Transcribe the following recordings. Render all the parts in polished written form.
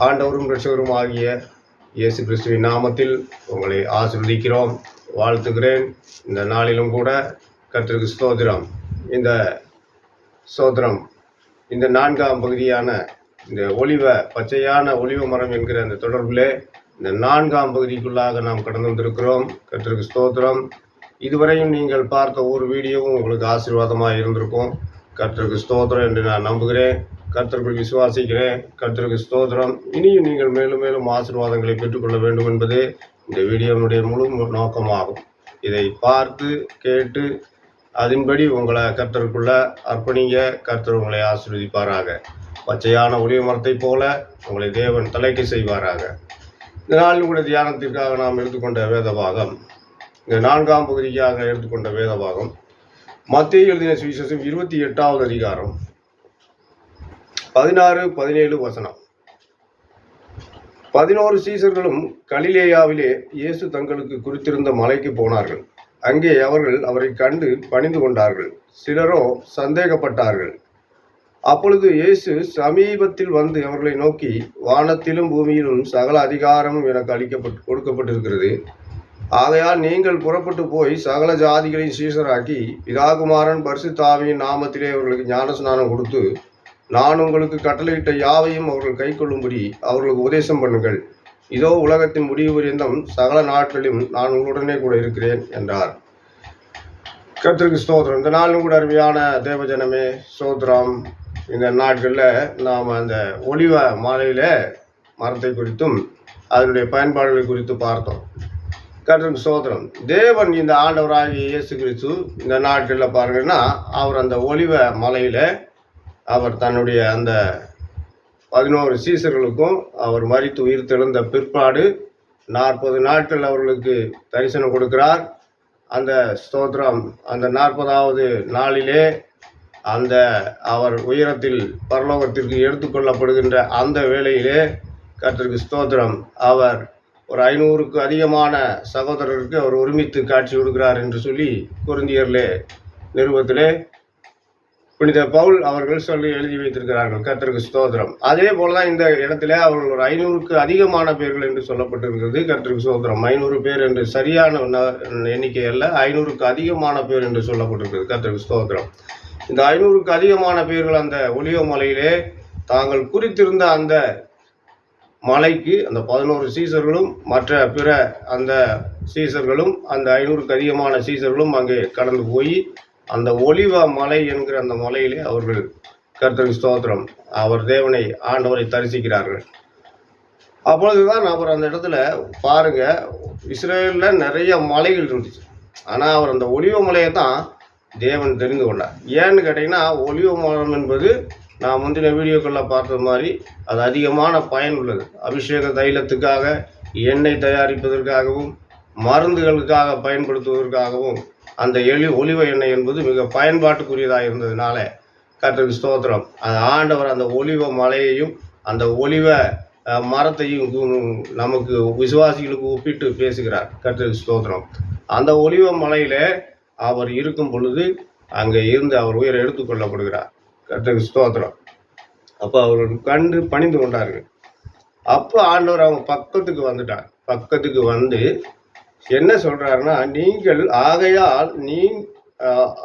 ஆண்டவரும் இரட்சகரும் ஆகிய இயேசு கிறிஸ்துவின் நாமத்தில் உங்களை ஆசீர்வதிக்கிறோம், வாழ்த்துகிறேன். இந்த நாளிலும் கூட கர்த்தருக்கு ஸ்தோத்திரம். இந்த ஸ்தோத்திரம் இந்த 4ஆம் பகுதியான இந்த பச்சையான ஒலிவ மரம் என்கிற அந்த தொடர்பிலே இந்த 4ஆம் பகுதிக்குள்ளாக நாம் கடந்து வந்திருக்கிறோம். கர்த்தருக்கு ஸ்தோத்திரம். இதுவரையும் நீங்கள் பார்த்த ஒரு வீடியோவும் உங்களுக்கு ஆசீர்வாதமாக இருந்திருக்கும். கர்த்தருக்கு ஸ்தோத்திரம் என்று நான் நம்புகிறேன். கர்த்தருக்குள் விசுவாசிக்கிறேன். கர்த்தருக்கு ஸ்தோத்திரம். இனியும் நீங்கள் மேலும் மேலும் ஆசீர்வாதங்களை பெற்றுக்கொள்ள வேண்டும் என்பதே இந்த வீடியோனுடைய முழு நோக்கமாகும். இதை பார்த்து கேட்டு அதன்படி உங்களை கர்த்தருக்குள்ள அர்ப்பணிங்க. கர்த்தர் உங்களை ஆசீர்வதிப்பாராக. பச்சையான ஒலிவ மரத்தை போல உங்களை தேவன் தலைக்கு செய்வாராக. இந்த நாளில் கூட தியானத்திற்காக நாம் எடுத்துக்கொண்ட வேத பாகம், இந்த 4ஆம் பகுதிக்காக எடுத்துக்கொண்ட வேத பாகம் மத்தேயு எழுதின சுவிசேஷம் 28வது அதிகாரம் 16-17 வசனம். 11 சீசர்களும் கலிலேயாவிலே இயேசு தங்களுக்கு குறித்திருந்த மலைக்கு போனார்கள். அங்கே அவர்கள் அவரை கண்டு பணிந்து கொண்டார்கள். சிலரோ சந்தேகப்பட்டார்கள். அப்பொழுது இயேசு சமீபத்தில் வந்து அவர்களை நோக்கி, வானத்திலும் பூமியிலும் சகல அதிகாரமும் எனக்கு கொடுக்கப்பட்டிருக்கிறது. ஆகையால் நீங்கள் புறப்பட்டு போய் சகல ஜாதிகளையும் சீசராக்கி பிதாகுமாரன் பரிசுத்த ஆவியின் நாமத்திலே அவர்களுக்கு ஞானஸ்நானம் கொடுத்து, நான் உங்களுக்கு கட்டளையிட்ட யாவையும் அவர்கள் கை கொள்ளும்படி அவர்களுக்கு உபதேசம் பண்ணுங்கள். இதோ உலகத்தின் முடிவு பரியந்தம் சகல நாட்களிலும் நான் உங்களுடனே கூட இருக்கிறேன் என்றார். கர்த்தருக்கு ஸ்தோத்திரம். இந்த நாளும் கூட அருமையான தேவஜனமே ஸ்தோத்திரம். இந்த நாட்களில் நாம் அந்த ஒலிவ மாலையில மரத்தை குறித்தும் அதனுடைய பயன்பாடுகளை குறித்து பார்த்தோம். கர்த்தருக்கு ஸ்தோத்திரம். தேவன் இந்த ஆண்டவராகிய இயேசு கிறிஸ்து இந்த நாட்களில் பாருங்கன்னா, அவர் அந்த ஒலிவ மலையில அவர் தன்னுடைய அந்த 11 சீசர்களுக்கும் அவர் மரித்து உயிர் தெழுந்த பிற்பாடு 40 நாட்கள் அவர்களுக்கு தரிசனம் கொடுக்கிறார். அந்த ஸ்தோத்திரம் அந்த 40வது நாளிலே அந்த அவர் உயரத்தில் பரலோகத்திற்கு எடுத்துக்கொள்ளப்படுகின்ற அந்த வேளையிலே கர்த்தருக்கு ஸ்தோத்திரம் அவர் ஒரு 500க்கு அதிகமான சகோதரருக்கு அவர் ஒருமித்து காட்சி கொடுக்கிறார் என்று சொல்லி கொரிந்தியர்லே நிருபத்திலே புனித பவுல் அவர்கள் சொல்லி எழுதி வைத்திருக்கிறார்கள். கர்த்தருக்கு ஸ்தோத்திரம். அதே போலதான் இந்த இடத்துல அவர்கள் ஒரு 500க்கு அதிகமான பேர்கள் என்று சொல்லப்பட்டிருக்கிறது. கர்த்தருக்கு ஸ்தோத்திரம். 500 பேர் என்று சரியான எண்ணிக்கை அல்ல, 500க்கு அதிகமான பேர் என்று சொல்லப்பட்டிருக்கிறது. கர்த்தருக்கு ஸ்தோத்திரம். இந்த 500க்கு அதிகமான பேர்கள் அந்த ஒலிவ மலையிலே தாங்கள் குறித்திருந்த அந்த மலைக்கு அந்த 11 சீசர்களும் மற்ற பிற அந்த சீசர்களும் அந்த 500க்கு அதிகமான சீசர்களும் அங்கே கடந்து போய் அந்த ஒலிவ மலை என்கிற அந்த மலையிலே அவர்கள் கர்த்தருக்கு ஸ்தோத்திரம் அவர் தேவனை ஆண்டவரை தரிசிக்கிறார்கள். அப்பொழுதுதான் அவர் அந்த இடத்துல பாருங்க, இஸ்ரேல்ல நிறைய மலைகள் இருந்துச்சு. ஆனா அவர் அந்த ஒலிவ மலையை தான் தேவன் தெரிந்து கொண்டார். ஏன்னு கேட்டீங்கன்னா, ஒலிவ மரம் என்பது நான் முந்தின வீடியோக்களில் பார்த்த மாதிரி அது அதிகமான பயன் உள்ளது. அபிஷேக தைலத்துக்காக, எண்ணெய் தயாரிப்பதற்காகவும், மருந்துகளுக்காக பயன்படுத்துவதற்காகவும் அந்த ஒலிவ எண்ணெய் என்பது மிக பயன்பாட்டுக்குரியதாக இருந்ததுனால கர்த்தருக்கு ஸ்தோத்திரம் அந்த ஆண்டவர் அந்த ஒலிவ மலையையும் அந்த ஒலிவ மரத்தையும் நமக்கு விசுவாசிகளுக்கு ஒப்பிட்டு பேசுகிறார். கர்த்தருக்கு ஸ்தோத்திரம். அந்த ஒலிவ மலையில அவர் இருக்கும் பொழுது அங்கே இருந்து அவர் உயிரை எடுத்துக்கொள்ளப்படுகிறார். கர்த்தருக்கு ஸ்தோத்திரம். அப்போ அவர்கள் கண்டு பணிந்து கொண்டார்கள். அப்போ ஆண்டவர் அவங்க பக்கத்துக்கு வந்துட்டார். பக்கத்துக்கு வந்து என்ன சொல்றாருன்னா, நீங்கள் ஆகையால்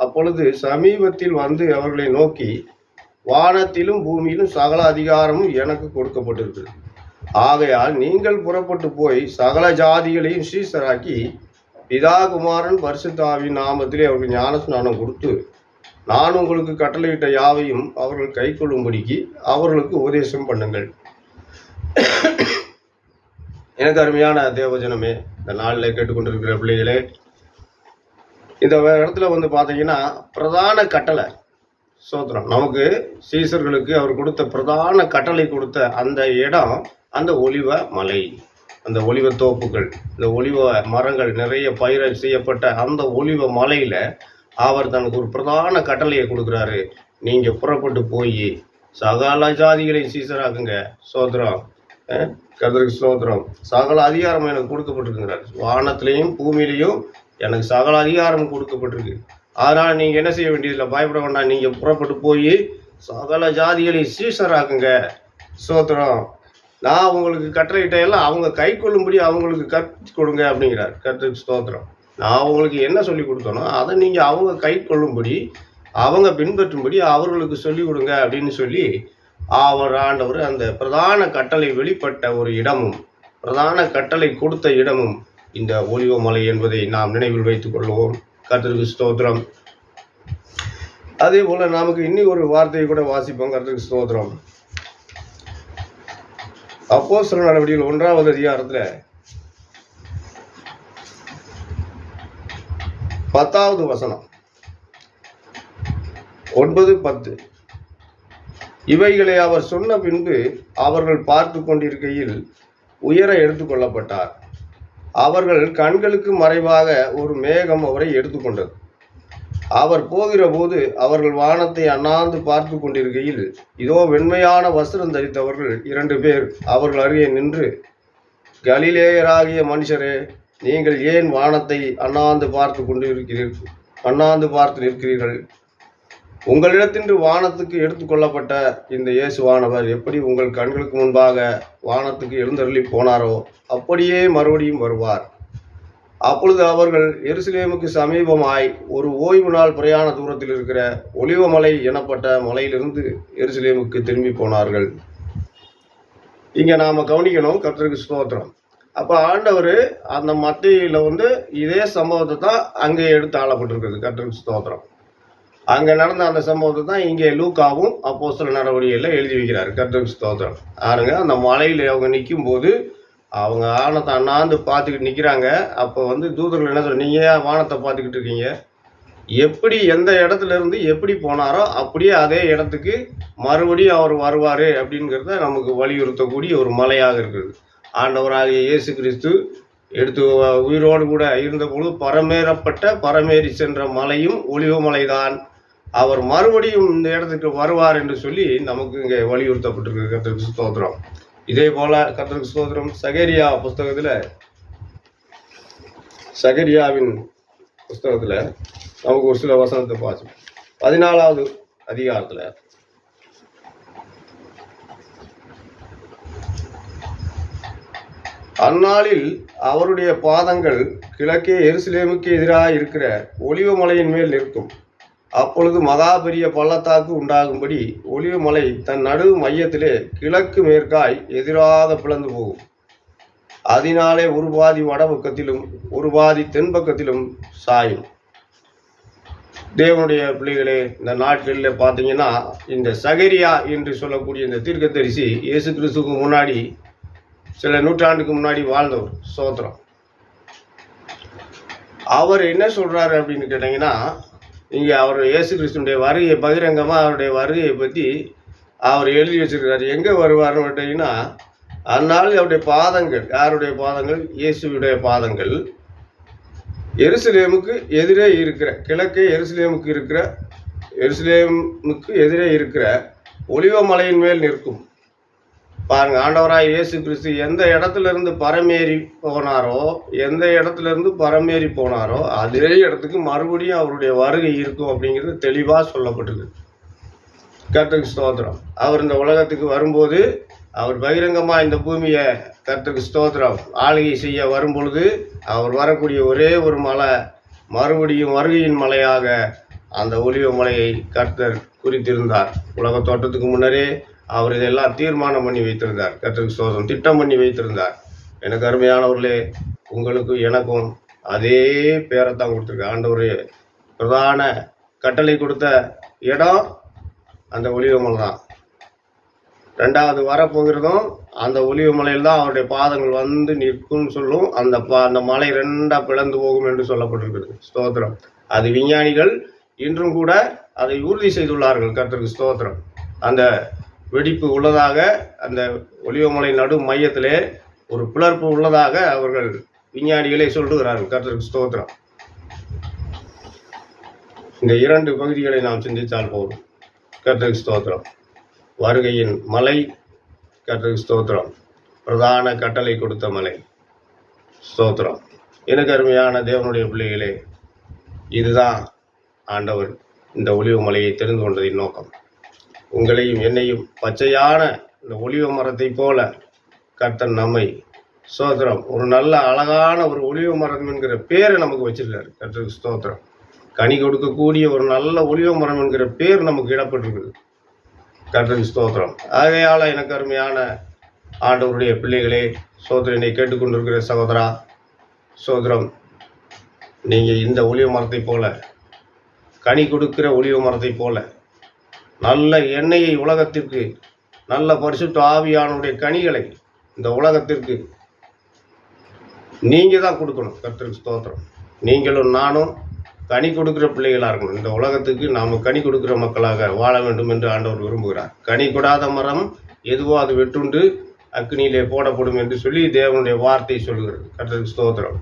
அப்பொழுது சமீபத்தில் வந்து அவர்களை நோக்கி, வானத்திலும் பூமியிலும் சகல அதிகாரமும் எனக்கு கொடுக்கப்பட்டிருக்கிறது. ஆகையால் நீங்கள் புறப்பட்டு போய் சகல ஜாதிகளையும் சீசராக்கி பிதாகுமாரன் பரிசுத்த ஆவியின் நாமத்திலே அவர்கள் ஞானஸ்நானம் கொடுத்து, நான் உங்களுக்கு கட்டளையிட்ட யாவையும் அவர்கள் கை கொள்ளும்படிக்கு அவர்களுக்கு உபதேசம் பண்ணுங்கள். எனக்கு அருமையான தேவஜனமே, இந்த நாளில் கேட்டுக்கொண்டிருக்கிற பிள்ளைகளே, இந்த இடத்துல வந்து பார்த்தீங்கன்னா பிரதான கட்டளை ஸ்தோத்திரம் நமக்கு சீசர்களுக்கு அவர் கொடுத்த பிரதான கட்டளை கொடுத்த அந்த இடம் அந்த ஒலிவ மலை, அந்த ஒலிவ தோப்புகள், இந்த ஒலிவ மரங்கள் நிறைய பயிர் செய்யப்பட்ட அந்த ஒலிவ மலையில அவர் தனக்கு ஒரு பிரதான கட்டளையை கொடுக்குறாரு. நீங்க புறப்பட்டு போய் சகல ஜாதிகளை சீசராக்குங்க. ஸ்தோத்திரம். கர்த்தருக்கு ஸ்தோத்திரம். சகல அதிகாரம் எனக்கு கொடுக்கப்பட்டிருக்கிறார். வானத்திலையும் பூமியிலையும் எனக்கு சகல அதிகாரம் கொடுக்கப்பட்டிருக்கு. அதனால நீங்க என்ன செய்ய வேண்டியதில்லை, பயப்பட வேண்டாம். நீங்க புறப்பட்டு போய் சகல ஜாதிகளை சீசராக்குங்க. ஸ்தோத்திரம். நான் உங்களுக்கு கட்டளையிட்டையெல்லாம் அவங்க கை கொள்ளும்படி அவங்களுக்கு கற்றுக் கொடுங்க அப்படிங்கிறார். கர்த்தருக்கு ஸ்தோத்திரம். நான் அவங்களுக்கு என்ன சொல்லி கொடுத்தனோ அதை நீங்கள் அவங்க கை கொள்ளும்படி அவங்க பின்பற்றும்படி அவர்களுக்கு சொல்லிக் கொடுங்க அப்படின்னு சொல்லி ஆண்டவர் அந்த பிரதான கட்டளை வெளிப்பட்ட ஒரு இடமும் பிரதான கட்டளை கொடுத்த இடமும் இந்த ஒலிவமலை என்பதை நாம் நினைவில் வைத்துக் கொள்வோம். கர்த்தருக்கு ஸ்தோத்திரம். அதே போல நமக்கு இன்னி ஒரு வார்த்தையை கூட வாசிப்போம். கர்த்தருக்கு ஸ்தோத்திரம். அப்போஸ்தலர் நடவடிக்கைகள் 1வது அதிகாரத்துல 10வது வசனம் 9-10. இவைகளை அவர் சொன்ன பின்பு அவர்கள் பார்த்து கொண்டிருக்கையில் உயர எடுத்துக்கொள்ளப்பட்டார். அவர்கள் கண்களுக்கு மறைவாக ஒரு மேகம் அவரை எடுத்துக்கொண்டது. அவர் போகிற போது அவர்கள் வானத்தை அண்ணாந்து பார்த்து கொண்டிருக்கையில் இதோ வெண்மையான வஸ்திரம் தரித்தவர்கள் 2 பேர் அவர்கள் அருகே நின்று, கலிலேயராகிய மனுஷரே, நீங்கள் ஏன் வானத்தை அண்ணாந்து பார்த்து நிற்கிறீர்கள்? உங்களிடத்தின்று வானத்துக்கு எடுத்துக்கொள்ளப்பட்ட இந்த இயேசுவானவர் எப்படி உங்கள் கண்களுக்கு முன்பாக வானத்துக்கு எழுந்தருளி போனாரோ அப்படியே மறுபடியும் வருவார். அப்பொழுது அவர்கள் எருசலேமுக்கு சமீபமாய் ஒரு ஓய்வு நாள் பிரயாண தூரத்தில் இருக்கிற ஒலிவமலை எனப்பட்ட மலையிலிருந்து எருசலேமுக்கு திரும்பி போனார்கள். இங்க நாம கவனிக்கணும். கர்த்தருக்கு ஸ்தோத்திரம். அப்ப ஆண்டவர் அந்த மத்தியில இதே சம்பவத்தை தான் அங்கே எடுத்து ஆளப்பட்டிருக்கிறது. கர்த்தருக்கு ஸ்தோத்திரம். அங்க நடந்த அந்த சம்பவத்தை தான் இங்கே லூக்காவும் அப்போஸ்தலர் நடவடிக்கையில் எழுதி வைக்கிறார். கர்த்தருக்கு ஸ்தோத்திரம். ஆருங்க, அந்த மலையில் அவங்க நிற்கும் போது அவங்க வானத்தை அண்ணாந்து பார்த்துக்கிட்டு நிற்கிறாங்க. அப்போ தூதர்கள் என்ன சொல்ல, நீங்கள் ஏன் வானத்தை பார்த்துக்கிட்டு இருக்கீங்க? எப்படி எந்த இடத்துல இருந்து எப்படி போனாரோ அப்படியே அதே இடத்துக்கு மறுபடியும் அவர் வருவார் அப்படிங்கிறத நமக்கு வலியுறுத்தக்கூடிய ஒரு மலையாக இருக்குது. ஆண்டவராகிய இயேசு கிறிஸ்து எடுத்து உயிரோடு கூட இருந்தபோது பரமேறி சென்ற மலையும் ஒலிவமலைதான். அவர் மறுபடியும் இந்த இடத்துக்கு வருவார் என்று சொல்லி நமக்கு இங்கே வலியுறுத்தப்பட்டிருக்கு. கர்த்தருக்கு ஸ்தோத்திரம். இதே போல கர்த்தருக்கு ஸ்தோத்திரம். சகரியாவின் புஸ்தகத்துல நமக்கு ஒரு சில வசனத்தை பார்ப்போம். 14வது அதிகாரத்துல அந்நாளில் அவருடைய பாதங்கள் கிழக்கே எருசலேமுக்கு எதிராக இருக்கிற ஒலிவமலையின் மேல் நிற்கும். அப்பொழுது மகா பெரிய பள்ளத்தாக்கு உண்டாகும்படி ஒலிவமலை தன் நடு மையத்திலே கிழக்கு மேற்காய் எதிராக பிளந்து போகும். அதனாலே ஒரு பாதி வடபக்கத்திலும் ஒரு பாதி தென்பக்கத்திலும் சாயும். தேவனுடைய பிள்ளைகளே, இந்த நாட்களில் பார்த்தீங்கன்னா இந்த சகரியா என்று சொல்லக்கூடிய இந்த தீர்க்கதரிசி இயேசு கிறிஸ்துவுக்கு முன்னாடி சில நூற்றாண்டுக்கு முன்னாடி வாழ்ந்தவர். சோத்திரம். அவர் என்ன சொல்றாரு அப்படின்னு கேட்டீங்கன்னா, இங்கே அவர் இயேசு கிறிஸ்துடைய வருகையை பகிரங்கமாக அவருடைய வருகையை பற்றி அவர் எழுதி வச்சிருக்கிறார். எங்கே வருவார்னு கேட்டீங்கன்னா, அந்நாள் அவருடைய பாதங்கள், யாருடைய பாதங்கள்? இயேசுடைய பாதங்கள் எருசலேமுக்கு எதிரே இருக்கிற கிழக்கே எருசலேமுக்கு எதிரே இருக்கிற ஒலிவமலையின் மேல் நிற்கும். பாருங்க, ஆண்டவராய் இயேசு கிறிஸ்து எந்த இடத்துல இருந்து பரமேறி போனாரோ அதே இடத்துக்கு மறுபடியும் அவருடைய வருகை இருக்கும் அப்படிங்கிறது தெளிவாக சொல்லப்பட்டிருக்கு. கர்த்தருக்கு ஸ்தோத்திரம். அவர் இந்த உலகத்துக்கு வரும்போது அவர் பகிரங்கமாக இந்த பூமியை கர்த்தருக்கு ஸ்தோத்திரம் ஆளுகை செய்ய வரும்பொழுது அவர் வரக்கூடிய ஒரே ஒரு மலை மறுபடியும் வருகையின் மலையாக அந்த ஒலிவ மலையை கர்த்தர் குறித்திருந்தார். உலக தோட்டத்துக்கு முன்னரே அவர் இதெல்லாம் தீர்மானம் பண்ணி வைத்திருந்தார். கர்த்தருக்கு ஸ்தோத்திரம். திட்டம் பண்ணி வைத்திருந்தார். எனக்கு அருமையானவர்களே, உங்களுக்கும் எனக்கும் அதே பேரைத்தான் கொடுத்துருக்கு. ஆண்டவர் பிரதான கட்டளை கொடுத்த இடம் அந்த ஒலிவமலை தான். 2வது வரப்போகிறதும் அந்த ஒலிவமலையில் தான் அவருடைய பாதங்கள் நிற்கும்னு சொல்லும். அந்த மலை 2ஆக பிளந்து போகும் என்று சொல்லப்பட்டிருக்கிறது. ஸ்தோத்திரம். அது விஞ்ஞானிகள் இன்றும் கூட அதை உறுதி செய்துள்ளார்கள். கர்த்தருக்கு ஸ்தோத்திரம். அந்த வெடிப்பு உள்ளதாக, அந்த ஒலிவமலை நடு மையத்திலே ஒரு பிளர்ப்பு உள்ளதாக அவர்கள் விஞ்ஞானிகளே சொல்லுகிறார்கள். கர்த்தருக்கு ஸ்தோத்திரம். இந்த 2 பகுதிகளை நாம் சிந்தித்தால் போதும். கர்த்தருக்கு ஸ்தோத்திரம். வருகையின் மலை, கர்த்தருக்கு ஸ்தோத்திரம். பிரதான கட்டளை கொடுத்த மலை. ஸ்தோத்திரம். எனக்கு அருமையான தேவனுடைய பிள்ளைகளே, இதுதான் ஆண்டவர் இந்த ஒலிவ மலையை தெரிந்து கொண்டதின் நோக்கம். உங்களையும் என்னையும் பச்சையான இந்த ஒலிவ மரத்தை போல கர்த்தர் நம்மை ஸ்தோத்திரம் ஒரு நல்ல அழகான ஒரு ஒலிவ மரம் என்கிற பேரை நமக்கு வச்சிருக்காரு. கர்த்தருக்கு ஸ்தோத்திரம். கனி கொடுக்கக்கூடிய ஒரு நல்ல ஒலிவ மரம் என்கிற பேர் நமக்கு இடப்பட்டிருக்குது. கர்த்தருக்கு ஸ்தோத்திரம். ஆகையால எனக்கு அருமையான ஆண்டவருடைய பிள்ளைகளே, சோதரனை கேட்டுக்கொண்டிருக்கிற சகோதரா, சோதரம், நீங்கள் இந்த ஒலிவ மரத்தை போல, கனி கொடுக்கிற ஒலிவ மரத்தை போல நல்ல எண்ணெயை உலகத்திற்கு, நல்ல பரிசுத்த ஆவியானுடைய கனிகளை இந்த உலகத்திற்கு நீங்கள் தான் கொடுக்கணும். கர்த்தருக்கு ஸ்தோத்திரம். நீங்களும் நானும் கனி கொடுக்கிற பிள்ளைகளாக இருக்கணும். இந்த உலகத்துக்கு நாம் கனி கொடுக்கிற மக்களாக வாழ வேண்டும் என்று ஆண்டவர் விரும்புகிறார். கனி கொடாத மரம் எதுவோ அது வெட்டுண்டு அக்னியிலே போடப்படும் என்று சொல்லி தேவனுடைய வார்த்தை சொல்கிறது. கர்த்தருக்கு ஸ்தோத்திரம்.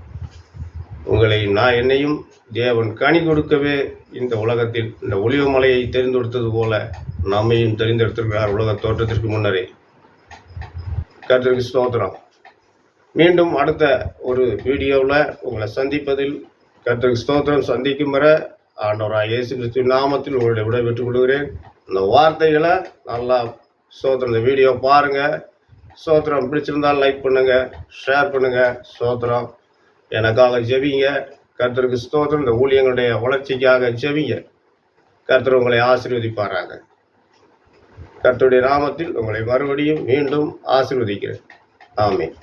என்னையும் தேவன் கனி கொடுக்கவே இந்த உலகத்தில் இந்த ஒலிவ மலையை தெரிந்தெடுத்தது போல நம்மையும் தெரிந்தெடுத்திருக்கிறார் உலக தோற்றத்திற்கு முன்னரே. கர்த்தருக்கு ஸ்தோத்திரம். மீண்டும் அடுத்த ஒரு வீடியோவில் உங்களை சந்திப்பதில் கர்த்தருக்கு ஸ்தோத்திரம். சந்திக்கும் வரை ஆண்டவராகிய இயேசு கிறிஸ்துவின் நாமத்தில் உங்களுடைய விடை பெற்றுக் கொள்கிறேன். இந்த வார்த்தைகளை நல்லா ஸ்தோத்திரம், இந்த வீடியோ பாருங்கள். ஸ்தோத்திரம். பிடிச்சிருந்தால் லைக் பண்ணுங்கள், ஷேர் பண்ணுங்கள். ஸ்தோத்திரம். எனக்காக ஜெபிங்க. கர்த்தருக்கு ஸ்தோத்திரம். இந்த ஊழியங்களுடைய வளர்ச்சிக்காக ஜெபிங்க. கர்த்தர் உங்களை ஆசீர்வதிப்பாராக. கர்த்தருடைய நாமத்தில் உங்களை மறுபடியும் மீண்டும் ஆசீர்வதிக்கிறேன். ஆமென்.